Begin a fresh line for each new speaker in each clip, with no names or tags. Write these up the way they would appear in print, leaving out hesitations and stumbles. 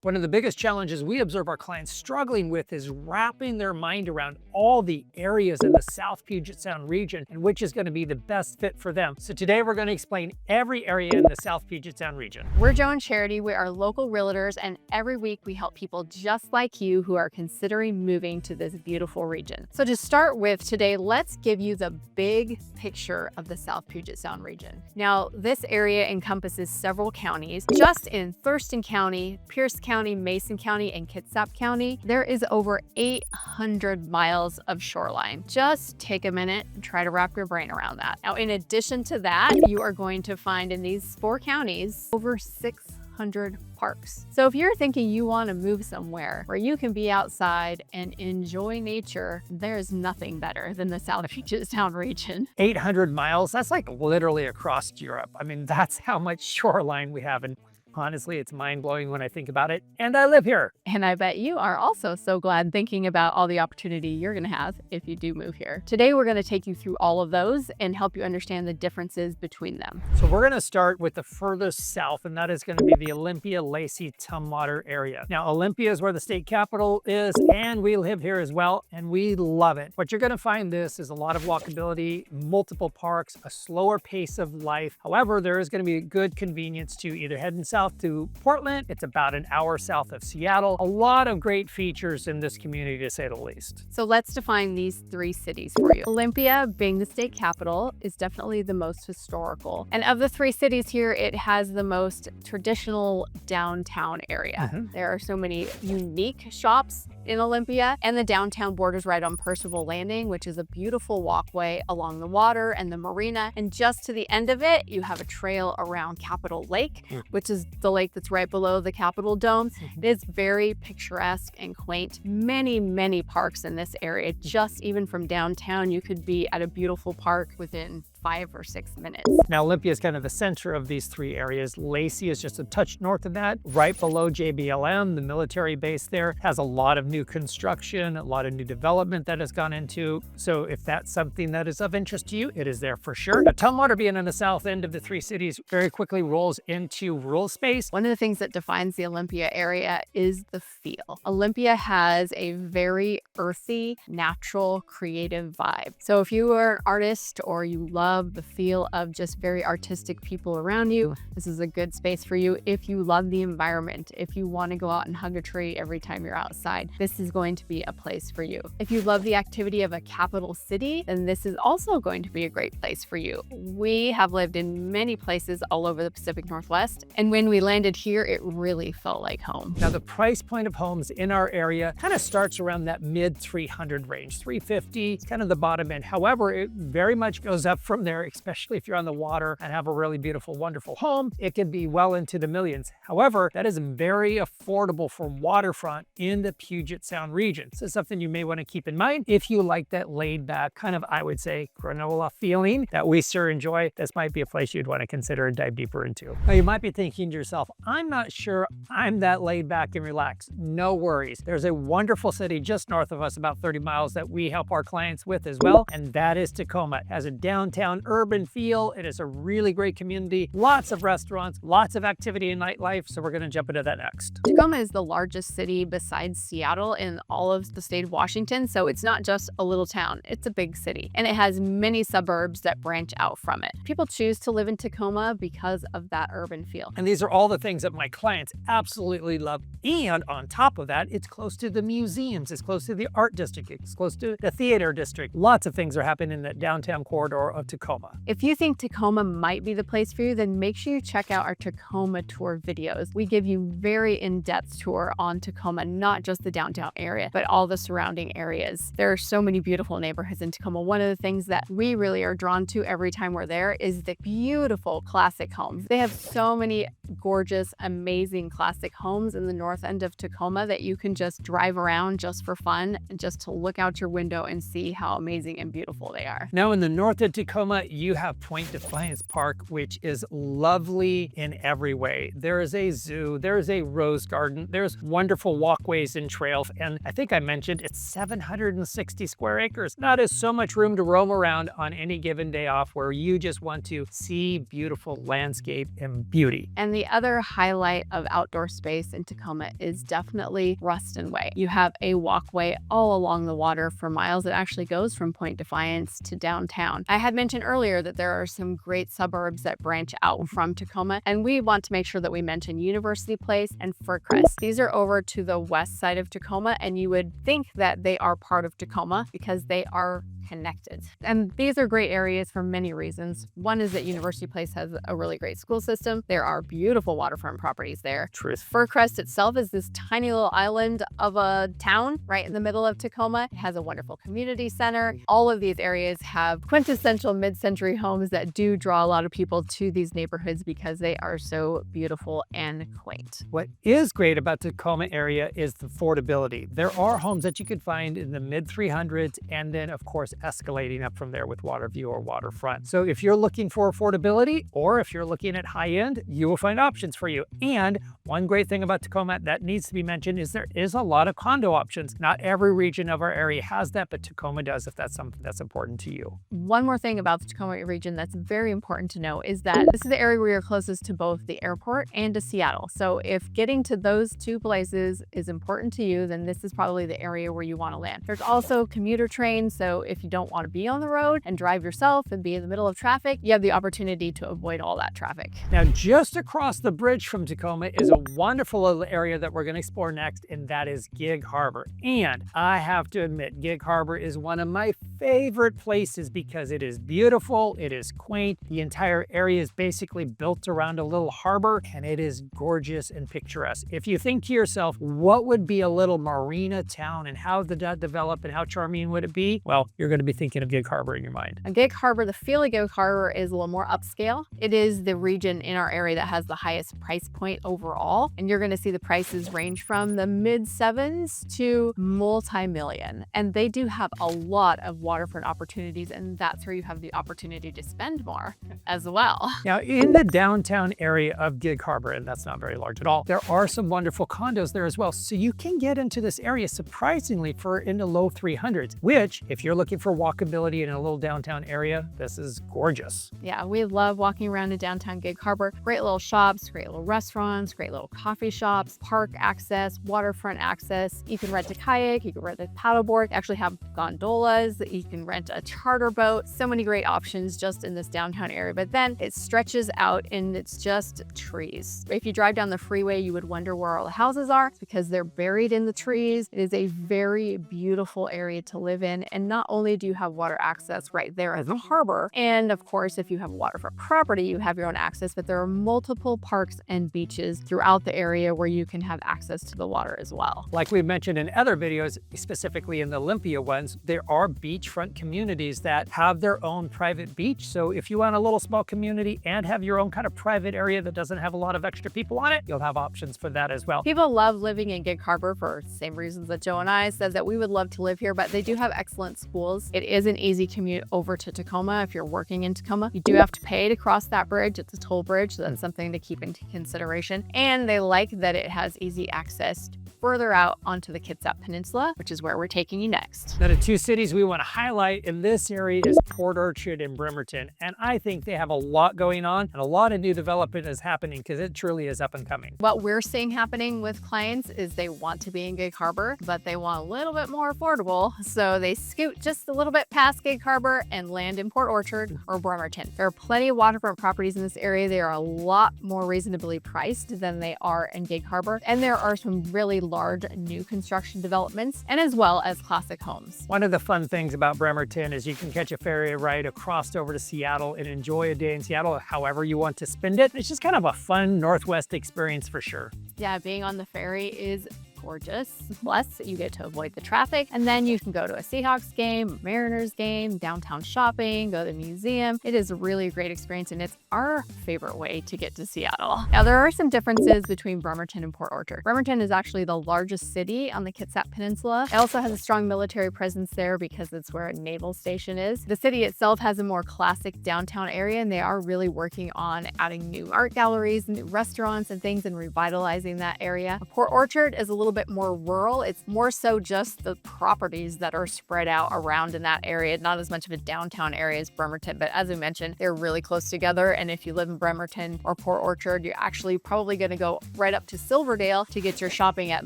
One of the biggest challenges we observe our clients struggling with is wrapping their mind around all the areas in the South Puget Sound region and which is going to be the best fit for them. So today we're going to explain every area in the South Puget Sound region.
We're Joe and Charity. We are local realtors, and every week we help people just like you who are considering moving to this beautiful region. So to start with today, let's give you the big picture of the South Puget Sound region. Now, this area encompasses several counties. Just in Thurston County, Pierce County, Mason County, and Kitsap County, there is over 800 miles of shoreline. Just take a minute and try to wrap your brain around that. Now, in addition to that, you are going to find in these 4 counties over 600 parks. So if you're thinking you want to move somewhere where you can be outside and enjoy nature, there's nothing better than the South Puget Sound region.
800 miles, that's like literally across Europe. I mean, that's how much shoreline we have. And honestly, it's mind-blowing when I think about it. And I live here.
And I bet you are also so glad thinking about all the opportunity you're going to have if you do move here. Today, we're going to take you through all of those and help you understand the differences between them.
So we're going to start with the furthest south, and that is going to be the Olympia, Lacey, Tumwater area. Now, Olympia is where the state capital is, and we live here as well, and we love it. What you're going to find this is a lot of walkability, multiple parks, a slower pace of life. However, there is going to be good convenience to either heading south to Portland. It's about an hour south of Seattle. A lot of great features in this community, to say the least.
So let's define these 3 cities for you. Olympia, being the state capital, is definitely the most historical. And of the 3 cities here, it has the most traditional downtown area. There are so many unique shops in Olympia, and the downtown borders right on Percival Landing, which is a beautiful walkway along the water and the marina. And just to the end of it, you have a trail around Capitol Lake, which is the lake that's right below the Capitol Dome. It is very picturesque and quaint. Many parks in this area. Just even from downtown, you could be at a beautiful park within 5 or 6 minutes.
Now, Olympia is kind of the center of these 3 areas. Lacey is just a touch north of that, right below JBLM. The military base there has a lot of new construction, a lot of new development that has gone into. So if that's something that is of interest to you, it is there for sure. But Tumwater, being on the south end of the 3 cities, very quickly rolls into rural space.
One of the things that defines the Olympia area is the feel. Olympia has a very earthy, natural, creative vibe. So if you are an artist or you love the feel of just very artistic people around you, this is a good space for you. If you love the environment, if you want to go out and hug a tree every time you're outside, this is going to be a place for you. If you love the activity of a capital city, then this is also going to be a great place for you. We have lived in many places all over the Pacific Northwest, and when we landed here, it really felt like home.
Now, the price point of homes in our area kind of starts around that mid 300 range. 350 is kind of the bottom end. However, it very much goes up from there, especially if you're on the water and have a really beautiful, wonderful home. It can be well into the millions. However, that is very affordable for waterfront in the Puget Sound region. So something you may want to keep in mind if you like that laid back kind of, I would say, granola feeling that we sure enjoy. This might be a place you'd want to consider and dive deeper into. Now, you might be thinking to yourself, I'm not sure I'm that laid back and relaxed. No worries. There's a wonderful city just north of us, about 30 miles, that we help our clients with as well, and that is Tacoma. It has a downtown urban feel. It is a really great community, lots of restaurants, lots of activity and nightlife. So we're going to jump into that next.
Tacoma is the largest city besides Seattle in all of the state of Washington. So it's not just a little town, it's a big city, and it has many suburbs that branch out from it. People choose to live in Tacoma because of that urban feel.
And these are all the things that my clients absolutely love. And on top of that, it's close to the museums, it's close to the art district, it's close to the theater district. Lots of things are happening in that downtown corridor of Tacoma.
If you think Tacoma might be the place for you, then make sure you check out our Tacoma tour videos. We give you very in-depth tour on Tacoma, not just the downtown area, but all the surrounding areas. There are so many beautiful neighborhoods in Tacoma. One of the things that we really are drawn to every time we're there is the beautiful classic homes. They have so many gorgeous, amazing classic homes in the north end of Tacoma that you can just drive around just for fun and just to look out your window and see how amazing and beautiful they are.
Now in the north of Tacoma, Tacoma, you have Point Defiance Park, which is lovely in every way. There is a zoo, there is a rose garden, there's wonderful walkways and trails, and I think I mentioned it's 760 square acres. That is so much room to roam around on any given day off where you just want to see beautiful landscape and beauty.
And the other highlight of outdoor space in Tacoma is definitely Ruston Way. You have a walkway all along the water for miles. It actually goes from Point Defiance to downtown. I had mentioned earlier that there are some great suburbs that branch out from Tacoma, and we want to make sure that we mention University Place and Fircrest. These are over to the west side of Tacoma, and you would think that they are part of Tacoma because they are connected. And these are great areas for many reasons. One is that University Place has a really great school system. There are beautiful waterfront properties there.
Truth.
Fircrest itself is this tiny little island of a town right in the middle of Tacoma. It has a wonderful community center. All of these areas have quintessential mid-century homes that do draw a lot of people to these neighborhoods because they are so beautiful and quaint.
What is great about the Tacoma area is the affordability. There are homes that you could find in the mid 300s, and then of course escalating up from there with Waterview or Waterfront. So if you're looking for affordability, or if you're looking at high end, you will find options for you. And one great thing about Tacoma that needs to be mentioned is there is a lot of condo options. Not every region of our area has that, but Tacoma does if that's something that's important to you.
One more thing about the Tacoma region that's very important to know is that this is the area where you're closest to both the airport and to Seattle. So if getting to those two places is important to you, then this is probably the area where you want to land. There's also commuter trains, so if you don't want to be on the road and drive yourself and be in the middle of traffic, you have the opportunity to avoid all that traffic.
Now, just across the bridge from Tacoma is a wonderful little area that we're going to explore next, and that is Gig Harbor. And I have to admit, Gig Harbor is one of my favorite places because it is beautiful, it is quaint, the entire area is basically built around a little harbor, and it is gorgeous and picturesque. If you think to yourself, what would be a little marina town and how did that develop and how charming would it be? Well, you're going to be thinking of Gig Harbor in your mind.
And Gig Harbor, the feel of Gig Harbor is a little more upscale. It is the region in our area that has the highest price point overall. And you're going to see the prices range from the mid sevens to multi-million. And they do have a lot of waterfront opportunities, and that's where you have the opportunity to spend more as well.
Now, in the downtown area of Gig Harbor, and that's not very large at all, there are some wonderful condos there as well. So you can get into this area surprisingly for in the low 300s, which if you're looking for walkability in a little downtown area, this is gorgeous.
Yeah, we love walking around in downtown Gig Harbor. Great little shops, great little restaurants, great little coffee shops, park access, waterfront access. You can rent a kayak, you can rent a paddleboard, actually have gondolas, you can rent a charter boat. So many great options just in this downtown area. But then it stretches out and it's just trees. If you drive down the freeway, you would wonder where all the houses are because they're buried in the trees. It is a very beautiful area to live in. And not only do you have water access right there at the harbor, and of course, if you have a waterfront property, you have your own access, but there are multiple parks and beaches throughout the area where you can have access to the water as well.
Like we've mentioned in other videos, specifically in the Olympia ones, there are beachfront communities that have their own private beach. So if you want a little small community and have your own kind of private area that doesn't have a lot of extra people on it, you'll have options for that as well.
People love living in Gig Harbor for the same reasons that Joe and I said that we would love to live here, but they do have excellent schools. It is an easy commute over to Tacoma if you're working in Tacoma. You do have to pay to cross that bridge. It's a toll bridge, so that's something to keep into consideration. And they like that it has easy access further out onto the Kitsap Peninsula, which is where we're taking you next.
Now, the two cities we want to highlight in this area is Port Orchard and Bremerton. And I think they have a lot going on and a lot of new development is happening because it truly is up and coming.
What we're seeing happening with clients is they want to be in Gig Harbor, but they want a little bit more affordable. So they scoot just a little bit past Gig Harbor and land in Port Orchard or Bremerton. There are plenty of waterfront properties in this area. They are a lot more reasonably priced than they are in Gig Harbor. And there are some really large new construction developments and as well as classic homes.
One of the fun things about Bremerton is you can catch a ferry ride across over to Seattle and enjoy a day in Seattle however you want to spend it. It's just kind of a fun Northwest experience for sure.
Yeah, being on the ferry is gorgeous. Plus, you get to avoid the traffic, and then you can go to a Seahawks game, Mariners game, downtown shopping, go to the museum. It is really a great experience, and it's our favorite way to get to Seattle. Now, there are some differences between Bremerton and Port Orchard. Bremerton is actually the largest city on the Kitsap Peninsula. It also has a strong military presence there because it's where a naval station is. The city itself has a more classic downtown area, and they are really working on adding new art galleries, new restaurants and things, and revitalizing that area. Port Orchard is a little bit more rural. It's more so just the properties that are spread out around in that area, not as much of a downtown area as Bremerton, but as we mentioned, they're really close together. And if you live in Bremerton or Port Orchard, you're actually probably going to go right up to Silverdale to get your shopping at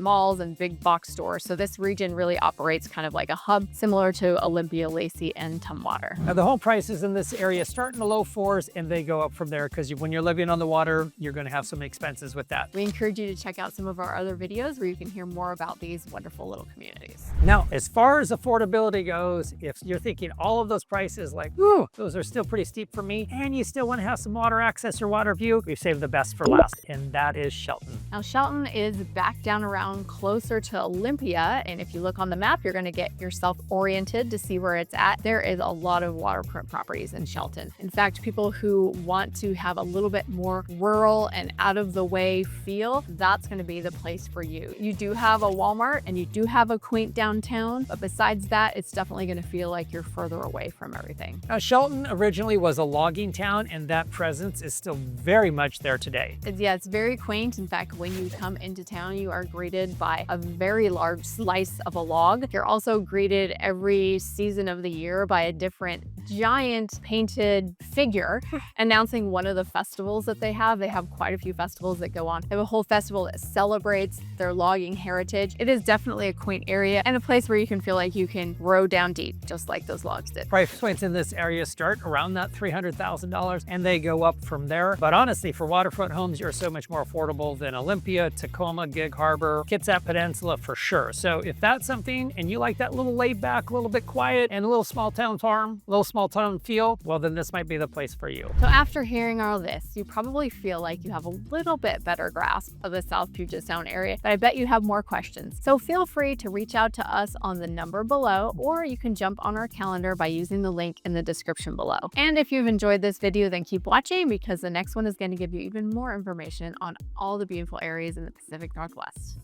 malls and big box stores. So this region really operates kind of like a hub, similar to Olympia, Lacey, and Tumwater.
Now, the home prices in this area start in the low fours and they go up from there because when you're living on the water, you're going to have some expenses with that.
We encourage you to check out some of our other videos where you can hear more about these wonderful little communities.
Now, as far as affordability goes, if you're thinking all of those prices like, ooh, those are still pretty steep for me, and you still want to have some water access or water view, we've saved the best for last, and that is Shelton.
Now, Shelton is back down around closer to Olympia, and if you look on the map, you're going to get yourself oriented to see where it's at. There is a lot of waterfront properties in Shelton. In fact, people who want to have a little bit more rural and out of the way feel, that's going to be the place for you. You do have a Walmart and you do have a quaint downtown, but besides that, it's definitely going to feel like you're further away from everything.
Now, Shelton originally was a logging town, and that presence is still very much there today.
Yeah, it's very quaint. In fact, when you come into town, you are greeted by a very large slice of a log. You're also greeted every season of the year by a different giant painted figure announcing one of the festivals that they have. They have quite a few festivals that go on. They have a whole festival that celebrates their logging heritage. It is definitely a quaint area and a place where you can feel like you can row down deep, just like those logs did.
Price points in this area start around that $300,000 and they go up from there. But honestly, for waterfront homes, you're so much more affordable than Olympia, Tacoma, Gig Harbor, Kitsap Peninsula for sure. So if that's something and you like that little laid back, a little bit quiet and a little small town farm, a little small town feel, well, then this might be the place for you.
So after hearing all this, you probably feel like you have a little bit better grasp of the South Puget Sound area, but I bet you have more questions. So feel free to reach out to us on the number below, or you can jump on our calendar by using the link in the description below. And if you've enjoyed this video, then keep watching because the next one is going to give you even more information on all the beautiful areas in the Pacific Northwest.